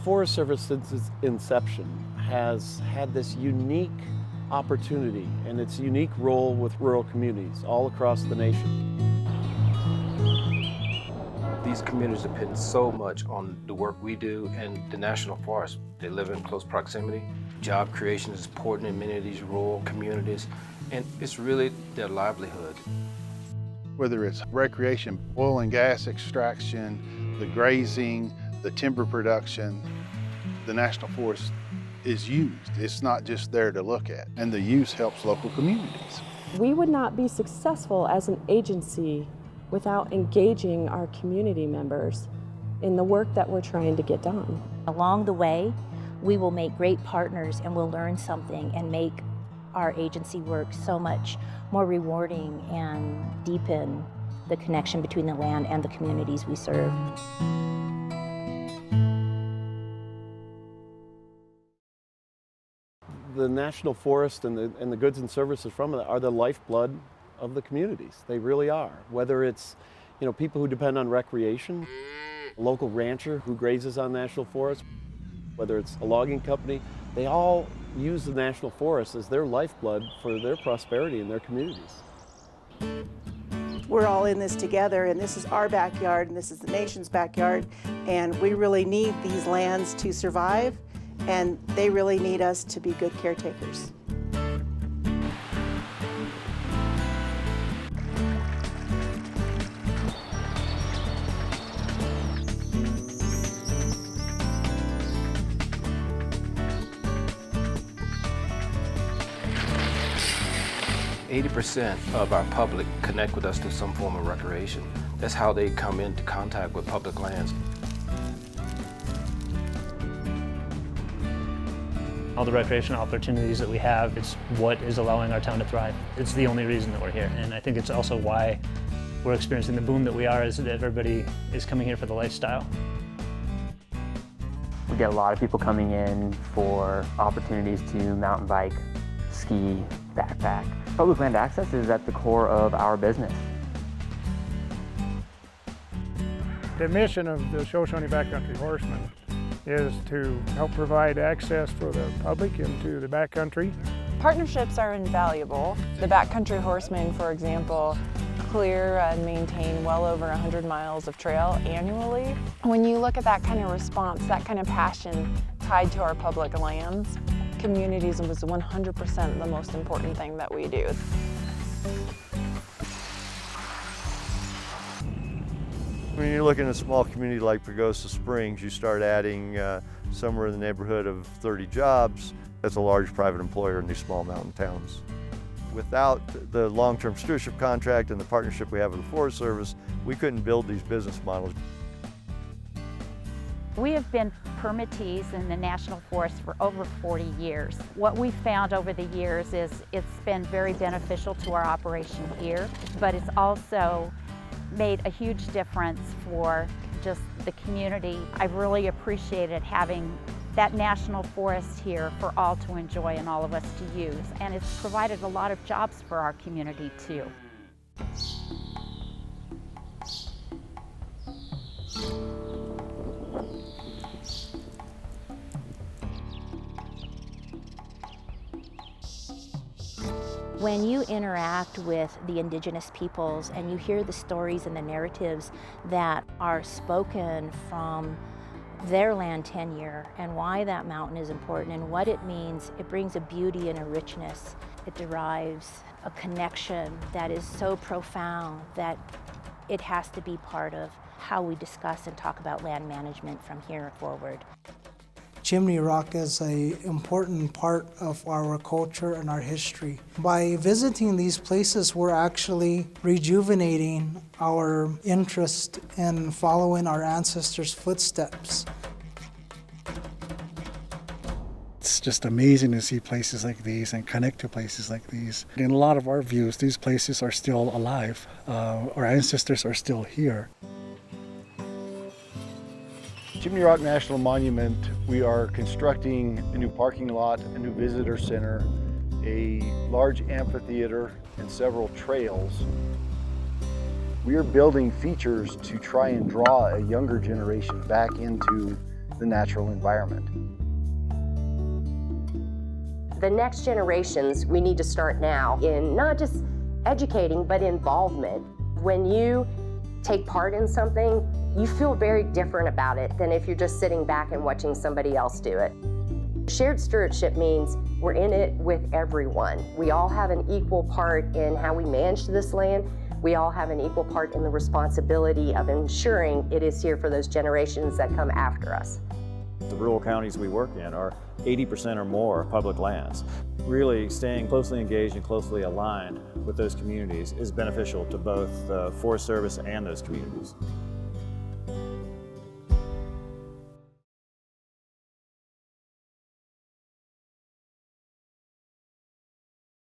Forest Service, since its inception, has had this unique opportunity and its unique role with rural communities all across the nation. These communities depend so much on the work we do and the National Forest. They live in close proximity. Job creation is important in many of these rural communities, and it's really their livelihood. Whether it's recreation, oil and gas extraction, the grazing, the timber production, the National Forest is used. It's not just there to look at, and the use helps local communities. We would not be successful as an agency without engaging our community members in the work that we're trying to get done. Along the way, we will make great partners and we'll learn something and make our agency work so much more rewarding and deepen the connection between the land and the communities we serve. The National Forest and the goods and services from it are the lifeblood of the communities. They really are. Whether it's, people who depend on recreation, a local rancher who grazes on National Forest, whether it's a logging company, they all use the National Forest as their lifeblood for their prosperity in their communities. We're all in this together, and this is our backyard, and this is the nation's backyard, and we really need these lands to survive, and they really need us to be good caretakers. %80 of our public connect with us through some form of recreation. That's how they come into contact with public lands. All the recreational opportunities that we have, it's what is allowing our town to thrive. It's the only reason that we're here, and I think it's also why we're experiencing the boom that we are, is that everybody is coming here for the lifestyle. We get a lot of people coming in for opportunities to mountain bike, ski, backpack. Public land access is at the core of our business. The mission of the Shoshone Backcountry Horsemen is to help provide access for the public into the backcountry. Partnerships are invaluable. The Backcountry Horsemen, for example, clear and maintain well over 100 miles of trail annually. When you look at that kind of response, that kind of passion tied to our public lands, communities was 100% the most important thing that we do. When you're looking at a small community like Pagosa Springs, you start adding somewhere in the neighborhood of 30 jobs. That's a large private employer in these small mountain towns. Without the long-term stewardship contract and the partnership we have with the Forest Service, we couldn't build these business models. We have been permittees in the National Forest for over 40 years. What we've found over the years is it's been very beneficial to our operation here, but it's also made a huge difference for just the community. I've really appreciated having that National Forest here for all to enjoy and all of us to use, and it's provided a lot of jobs for our community too. When you interact with the Indigenous peoples and you hear the stories and the narratives that are spoken from their land tenure and why that mountain is important and what it means, it brings a beauty and a richness. It derives a connection that is so profound that it has to be part of how we discuss and talk about land management from here forward. Chimney Rock is an important part of our culture and our history. By visiting these places, we're actually rejuvenating our interest in following our ancestors' footsteps. It's just amazing to see places like these and connect to places like these. In a lot of our views, these places are still alive. Our ancestors are still here. Chimney Rock National Monument, we are constructing a new parking lot, a new visitor center, a large amphitheater, and several trails. We are building features to try and draw a younger generation back into the natural environment. The next generations, we need to start now in not just educating, but involvement. When you take part in something, you feel very different about it than if you're just sitting back and watching somebody else do it. Shared stewardship means we're in it with everyone. We all have an equal part in how we manage this land. We all have an equal part in the responsibility of ensuring it is here for those generations that come after us. The rural counties we work in are 80% or more public lands. Really staying closely engaged and closely aligned with those communities is beneficial to both the Forest Service and those communities.